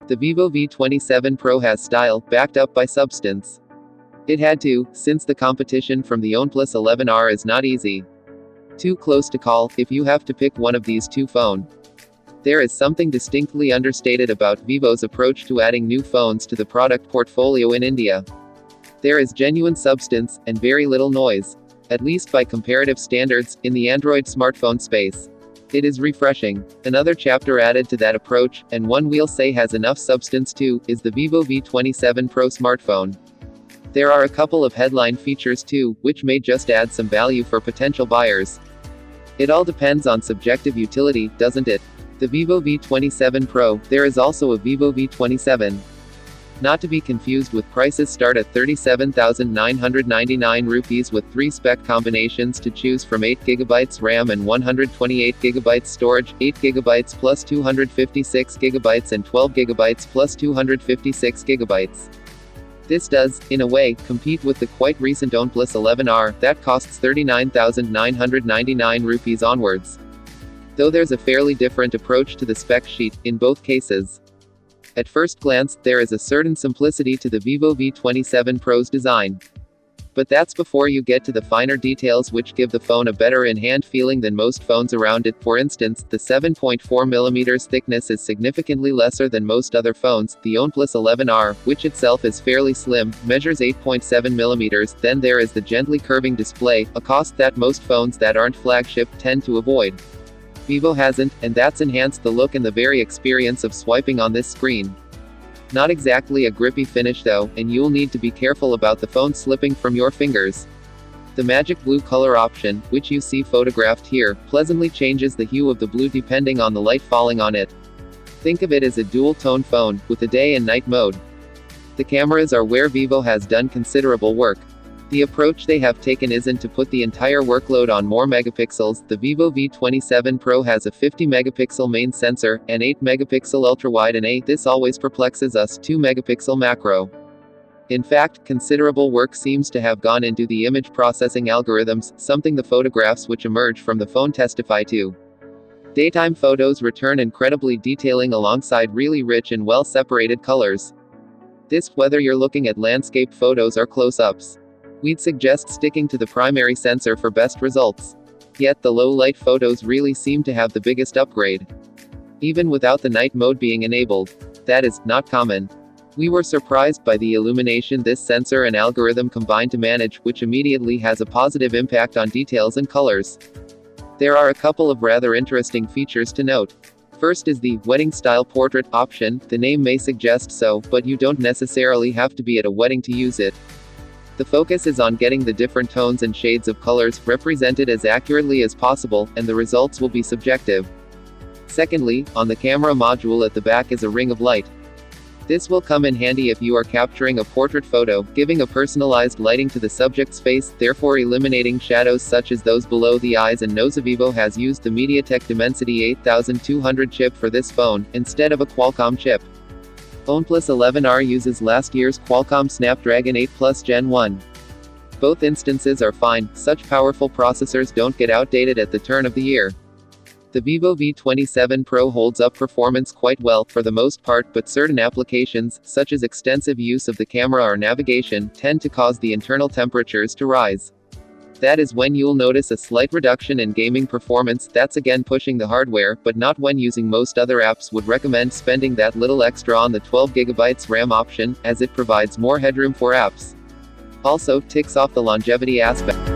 The ViVO V27 Pro has style, backed up by substance. It had to, since the competition from the OnePlus 11R is not easy. Too close to call, if you have to pick one of these two phones. There is something distinctly understated about ViVO's approach to adding new phones to the product portfolio in India. There is genuine substance, and very little noise. At least by comparative standards, in the Android smartphone space. It is refreshing. Another chapter added to that approach, and one we'll say has enough substance too, is the ViVO V27 Pro smartphone. There are a couple of headline features too, which may just add some value for potential buyers. It all depends on subjective utility, doesn't it? The ViVO V27 Pro, there is also a ViVO V27. Not to be confused with prices start at 37,999 rupees with 3 spec combinations to choose from: 8GB RAM and 128GB storage, 8GB plus 256GB and 12GB plus 256GB. This does, in a way, compete with the quite recent OnePlus 11R, that costs 39,999 rupees onwards. Though there's a fairly different approach to the spec sheet, in both cases. At first glance, there is a certain simplicity to the ViVO V27 Pro's design. But that's before you get to the finer details which give the phone a better in-hand feeling than most phones around it. For instance, the 7.4mm thickness is significantly lesser than most other phones. The OnePlus 11R, which itself is fairly slim, measures 8.7mm. Then there is the gently curving display, a cost that most phones that aren't flagship tend to avoid. ViVO hasn't, and that's enhanced the look and the very experience of swiping on this screen. Not exactly a grippy finish though, and you'll need to be careful about the phone slipping from your fingers. The magic blue color option, which you see photographed here, pleasantly changes the hue of the blue depending on the light falling on it. Think of it as a dual-tone phone, with a day and night mode. The cameras are where ViVO has done considerable work. The approach they have taken isn't to put the entire workload on more megapixels. The ViVO V27 Pro has a 50-megapixel main sensor, an 8-megapixel ultrawide and this always perplexes us, 2-megapixel macro. In fact, considerable work seems to have gone into the image processing algorithms, something the photographs which emerge from the phone testify to. Daytime photos return incredibly detailing alongside really rich and well-separated colors. This, whether you're looking at landscape photos or close-ups. We'd suggest sticking to the primary sensor for best results. Yet the low-light photos really seem to have the biggest upgrade. Even without the night mode being enabled. That is, not common. We were surprised by the illumination this sensor and algorithm combine to manage, which immediately has a positive impact on details and colors. There are a couple of rather interesting features to note. First is the wedding-style portrait option. The name may suggest so, but you don't necessarily have to be at a wedding to use it. The focus is on getting the different tones and shades of colors represented as accurately as possible, and the results will be subjective. Secondly, on the camera module at the back is a ring of light. This will come in handy if you are capturing a portrait photo, giving a personalized lighting to the subject's face, therefore eliminating shadows such as those below the eyes and nose. ViVO has used the MediaTek Dimensity 8200 chip for this phone, instead of a Qualcomm chip. OnePlus 11R uses last year's Qualcomm Snapdragon 8 Plus Gen 1. Both instances are fine, such powerful processors don't get outdated at the turn of the year. The ViVO V27 Pro holds up performance quite well, for the most part, but certain applications, such as extensive use of the camera or navigation, tend to cause the internal temperatures to rise. That is when you'll notice a slight reduction in gaming performance. That's again pushing the hardware, but not when using most other apps. Would recommend spending that little extra on the 12GB RAM option, as it provides more headroom for apps. Also, ticks off the longevity aspect.